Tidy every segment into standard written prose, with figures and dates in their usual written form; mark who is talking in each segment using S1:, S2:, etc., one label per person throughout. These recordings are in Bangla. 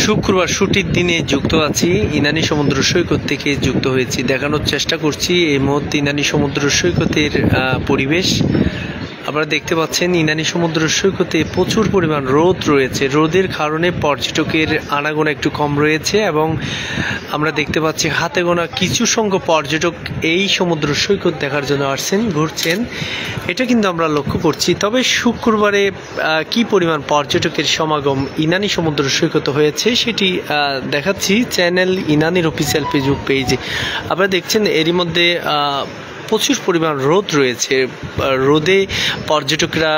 S1: শুক্রবার ছুটির দিনে যুক্ত আছি, ইনানী সমুদ্র সৈকত থেকে যুক্ত হয়েছি। দেখানোর চেষ্টা করছি এই মুহূর্তে ইনানী সমুদ্র সৈকতের পরিবেশ। আপনারা দেখতে পাচ্ছেন ইনানী সমুদ্র সৈকতে প্রচুর পরিমাণ রোদ রয়েছে। রোদের কারণে পর্যটকের আনাগোনা একটু কম রয়েছে এবং আমরা দেখতে পাচ্ছি হাতে গোনা কিছু সংখ্যক পর্যটক এই সমুদ্র সৈকত দেখার জন্য আসছেন, ঘুরছেন, এটা কিন্তু আমরা লক্ষ্য করছি। তবে শুক্রবারে কি পরিমাণ পর্যটকের সমাগম ইনানী সমুদ্র সৈকত হয়েছে সেটি দেখাচ্ছি চ্যানেল ইনানীর অফিসিয়াল ফেসবুক পেজে। আপনারা দেখছেন এরই মধ্যে প্রচুর পরিমাণ রোদ রয়েছে। রোদে পর্যটকরা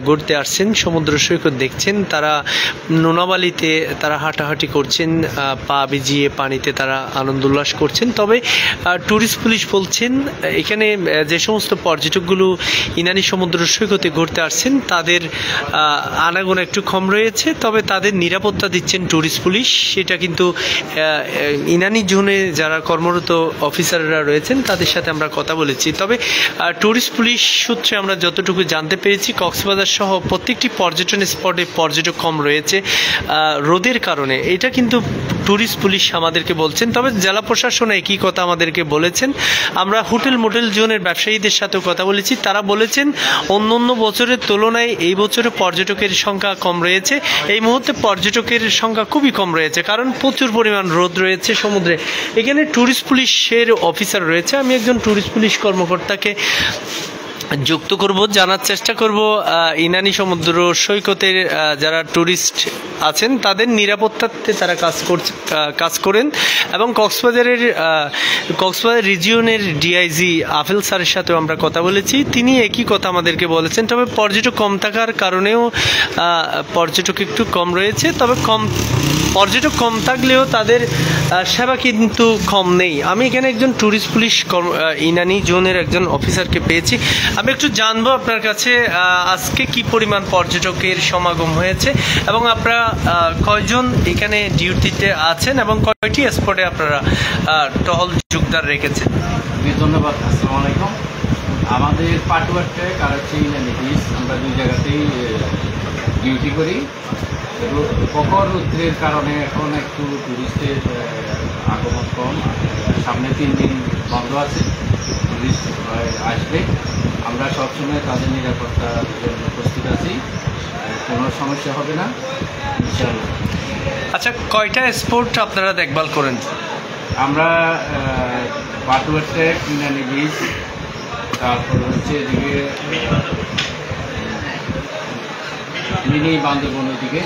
S1: ঘুরতে আসছেন, সমুদ্র সৈকত দেখছেন, তারা নোনাবালিতে তারা হাঁটাহাঁটি করছেন, পা ভিজিয়ে পানিতে তারা আনন্দ উল্লাস করছেন। তবে ট্যুরিস্ট পুলিশ বলছেন এখানে যে সমস্ত পর্যটকগুলো ইনানী সমুদ্র সৈকতে ঘুরতে আসছেন তাদের আনাগোনা একটু কম রয়েছে, তবে তাদের নিরাপত্তা দিচ্ছেন ট্যুরিস্ট পুলিশ। সেটা কিন্তু ইনানী জোনে যারা কর্মরত অফিসাররা রয়েছেন তাদের সাথে আমরা কথা বলেছি। তবে ট্যুরিস্ট পুলিশ সূত্রে আমরা যতটুকু জানতে পেরেছি কক্সবাজার সহ প্রত্যেকটি পর্যটন স্পটে পর্যটক কম রয়েছে রোদের কারণে, এটা কিন্তু ট্যুরিস্ট পুলিশ আমাদেরকে বলছেন। তবে জেলা প্রশাসন একই কথা আমাদেরকে বলেছেন। আমরা হোটেল মোটেল জোনের ব্যবসায়ীদের সাথেও কথা বলেছি, তারা বলেছেন অন্য বছরের তুলনায় এই বছরে পর্যটকের সংখ্যা কম রয়েছে। এই মুহূর্তে পর্যটকের সংখ্যা খুবই কম রয়েছে, কারণ প্রচুর পরিমাণ রোদ রয়েছে সমুদ্রে। এখানে ট্যুরিস্ট পুলিশের অফিসার রয়েছে, আমি একজন ট্যুরিস্ট পুলিশ কর্মকর্তাকে যুক্ত করব, জানার চেষ্টা করব ইনানী সমুদ্র সৈকতের যারা ট্যুরিস্ট আছেন তাদের নিরাপত্তাতে তারা কাজ করেন। এবং কক্সবাজার রিজিয়নের ডিআইজি আফেল স্যারের সাথেও আমরা কথা বলেছি, তিনি একই কথা আমাদেরকে বলেছেন। তবে পর্যটক কম থাকার কারণেও পর্যটক একটু কম রয়েছে, তবে পর্যটক কম থাকলেও তাদের সেবা কিন্তু কম নেই। আমি এখানে একজন ট্যুরিস্ট পুলিশ ইনানী জোনের একজন অফিসারকে পেয়েছি, আমি একটু জানবো আপনার কাছে আজকে কি পরিমাণ পর্যটকের সমাগম হয়েছে এবং আপনারা কয়জন এখানে ডিউটিতে আছেন এবং কয়টি স্পটে আপনারা টহল যোগদান রেখেছেন।
S2: ধন্যবাদ। আসসালামু আলাইকুম। আমাদের পাটুয়ার ট্রেক আর হচ্ছে ইনানী বিচ, আমরা দুই জায়গাতেই ডিউটি করি। প্রখর রৌদ্রের কারণে এখন একটু টুরিস্টের আগমন কম। সামনে 3 দিন বন্ধ আছে, টুরিস্ট আসবে। আমরা সবসময় তাদের নিরাপত্তার জন্য প্রস্তুত আছি, কোনো সমস্যা হবে না ইনশাআল্লাহ।
S1: আচ্ছা, কয়টা স্পট আপনারা দেখভাল করেন?
S2: আমরা পাটুয়ার ট্রেক, ইনানী বিচ, তারপর হচ্ছে এদিকে মিনি বান্দরবন ওইদিকে,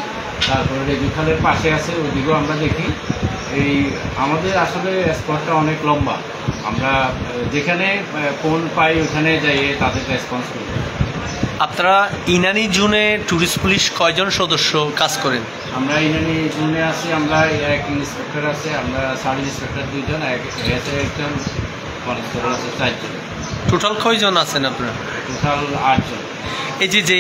S2: তারপরে রেজুখালের পাশে আছে ওইদিকেও আমরা দেখি। এই আমাদের আসলে স্পটটা অনেক লম্বা, আমরা যেখানে ফোন পাই ওখানে যাইয়ে তাদের রেসপন্স করি।
S1: আপনারা ইনানী জোনে ট্যুরিস্ট পুলিশ কয়জন সদস্য কাজ করেন?
S2: আমরা ইনানী জোনে আছি, আমরা এক ইন্সপেক্টর আছে, আমরা সাব ইন্সপেক্টর 2 জন, একজন কনস্টেবল আছে 4 জন।
S1: টোটাল কয়জন আছেন আপনারা?
S2: টোটাল 8 জন।
S1: এই যে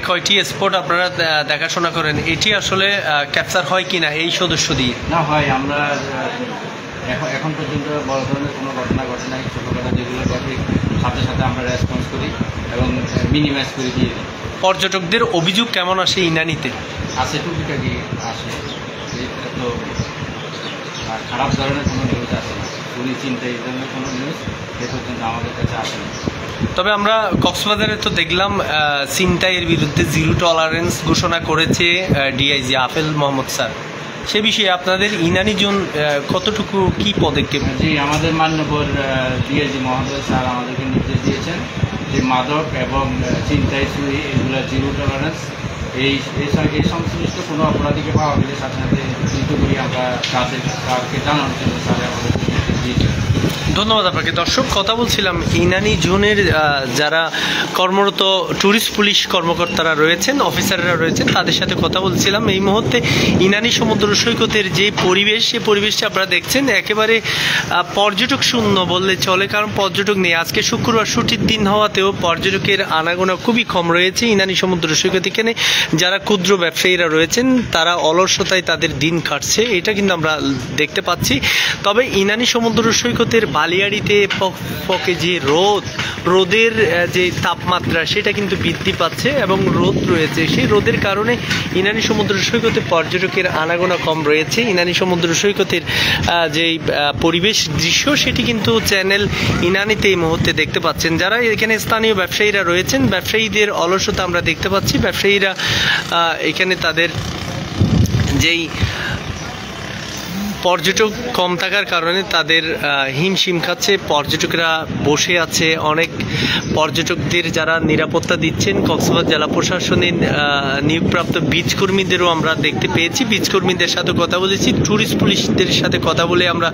S1: কয়টি স্পট আপনারা দেখাশোনা করেন, এটি আসলে ক্যাপচার হয় কিনা এই সদস্য দিয়ে?
S2: না হয়, আমরা এখন পর্যন্ত বড় ধরনের কোনো ঘটনা ঘটে নাই। ছোটোখাটো যেগুলো ঘটে সাথে সাথে আমরা রেসপন্স করি এবং মিনিমাইজ করে দিয়ে দিই।
S1: পর্যটকদের অভিযোগ কেমন আসে ইনানীতে?
S2: আসে, টুকিটাকি আসে, তো খারাপ ধরনের কোনো নিউজ আসে না। চুরি চিন্তা এই ধরনের কোনো নিউজ এ পর্যন্ত আমাদের কাছে আসে না।
S1: তবে আমরা কক্সবাজারে তো দেখলাম ছিনতাইয়ের বিরুদ্ধে 0 টলারেন্স ঘোষণা করেছে ডিআইজি আফেল মোহাম্মদ স্যার, সে বিষয়ে আপনাদের ইনানী জোন কতটুকু কি পদক্ষেপ?
S2: জি, আমাদের মাননীয় ডিআইজি মহোদয় স্যার আমাদেরকে নির্দেশ দিয়েছেন যে মাদক এবং ছিনতাই, চুরি এগুলো 0 টলারেন্স। এই সংশ্লিষ্ট কোনো অপরাধীকে পাওয়া গেলে সাথে সাথে দ্রুতই আমরা কাজকে জানানোর জন্য স্যার আমাদের নির্দেশ দিয়েছেন।
S1: ধন্যবাদ আপনাকে। দর্শক, কথা বলছিলাম ইনানী জোনের যারা কর্মরত ট্যুরিস্ট পুলিশ কর্মকর্তারা রয়েছেন, অফিসাররা রয়েছেন, তাদের সাথে কথা বলছিলাম। এই মুহূর্তে ইনানী সমুদ্র সৈকতের যে পরিবেশ, সেই পরিবেশটা আপনারা দেখছেন একেবারে পর্যটক শূন্য বললে চলে, কারণ পর্যটক নেই। আজকে শুক্রবার ছুটির দিন হওয়াতেও পর্যটকের আনাগোনা খুবই কম রয়েছে ইনানী সমুদ্র সৈকত। এখানে যারা ক্ষুদ্র ব্যবসায়ীরা রয়েছেন তারা অলসতায় তাদের দিন কাটছে, এটা কিন্তু আমরা দেখতে পাচ্ছি। তবে ইনানী সমুদ্র সৈকতের কালিয়াড়িতে পকে যে রোদের যে তাপমাত্রা সেটা কিন্তু বৃদ্ধি পাচ্ছে এবং রোদ রয়েছে। সেই রোদের কারণে ইনানী সমুদ্র সৈকতে পর্যটকের আনাগোনা কম রয়েছে। ইনানী সমুদ্র সৈকতের যেই পরিবেশ দৃশ্য সেটি কিন্তু চ্যানেল ইনানীতে এই মুহূর্তে দেখতে পাচ্ছেন। যারা এখানে স্থানীয় ব্যবসায়ীরা রয়েছেন, ব্যবসায়ীদের অলসতা আমরা দেখতে পাচ্ছি। ব্যবসায়ীরা এখানে তাদের যেই পর্যটক কম থাকার কারণে তাদের হিমশিম খাচ্ছে। পর্যটকরা বসে আছে, অনেক পর্যটকদের যারা নিরাপত্তা দিচ্ছেন কক্সবাজার জেলা প্রশাসনের নিয়োগপ্রাপ্ত বীজ কর্মীদেরও আমরা দেখতে পেয়েছি। বীজ কর্মীদের সাথে কথা বলেছি, ট্যুরিস্ট পুলিশদের সাথে কথা বলে আমরা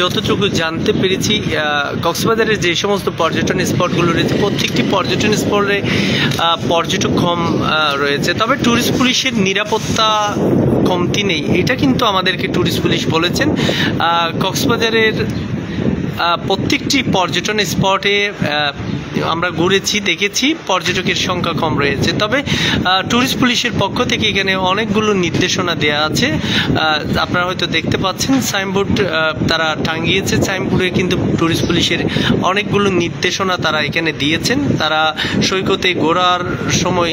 S1: যতটুকু জানতে পেরেছি কক্সবাজারের যে সমস্ত পর্যটন স্পটগুলো রয়েছে প্রত্যেকটি পর্যটন স্পটে পর্যটক কম রয়েছে। তবে ট্যুরিস্ট পুলিশের নিরাপত্তা কমতি নেই, এটা কিন্তু আমাদেরকে ট্যুরিস্ট পুলিশ বলেছেন। কক্সবাজারের প্রত্যেকটি পর্যটন স্পটে আমরা ঘুরেছি, দেখেছি পর্যটকের সংখ্যা কম রয়েছে। তবে ট্যুরিস্ট পুলিশের পক্ষ থেকে এখানে অনেকগুলো নির্দেশনা দেওয়া আছে। আপনারা হয়তো দেখতে পাচ্ছেন সাইনবোর্ড তারা টাঙিয়েছে। সাইনবোর্ডে কিন্তু ট্যুরিস্ট পুলিশের অনেকগুলো নির্দেশনা তারা এখানে দিয়েছেন। তারা সৈকতে ঘোরার সময়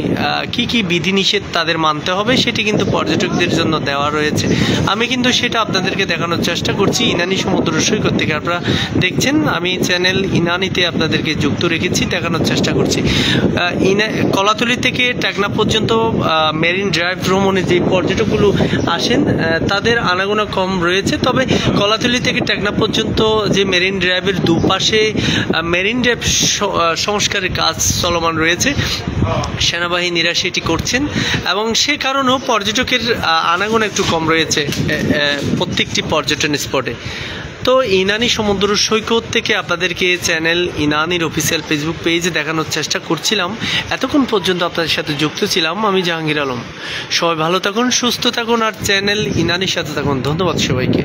S1: কি কি বিধিনিষেধ তাদের মানতে হবে সেটি কিন্তু পর্যটকদের জন্য দেওয়া রয়েছে। আমি কিন্তু সেটা আপনাদেরকে দেখানোর চেষ্টা করছি ইনানী সমুদ্র সৈকত থেকে। আপনারা দেখছেন আমি চ্যানেল ইনানীতে আপনাদেরকে যুক্ত রেখেছি, দেখানোর চেষ্টা করছি। কলাতলি থেকে টেকনাফ পর্যন্ত মেরিন ড্রাইভ ভ্রমণে যে পর্যটকগুলো আসেন তাদের আনাগোনা কম রয়েছে। তবে কলাতলি থেকে টেকনাফ পর্যন্ত যে মেরিন ড্রাইভের দুপাশে মেরিন ড্রাইভ সংস্কারের কাজ চলমান রয়েছে, সেনাবাহিনীরা সেটি করছেন এবং সে কারণেও পর্যটকের আনাগোনা একটু কম রয়েছে প্রত্যেকটি পর্যটন স্পটে। তো ইনানী সমুদ্র সৈকত থেকে আপনাদেরকে চ্যানেল ইনানীর অফিসিয়াল ফেসবুক পেজে দেখানোর চেষ্টা করছিলাম। এতক্ষণ পর্যন্ত আপনাদের সাথে যুক্ত ছিলাম আমি জাহাঙ্গীর আলম। সবাই ভালো থাকুন, সুস্থ থাকুন আর চ্যানেল ইনানীর সাথে থাকুন। ধন্যবাদ সবাইকে।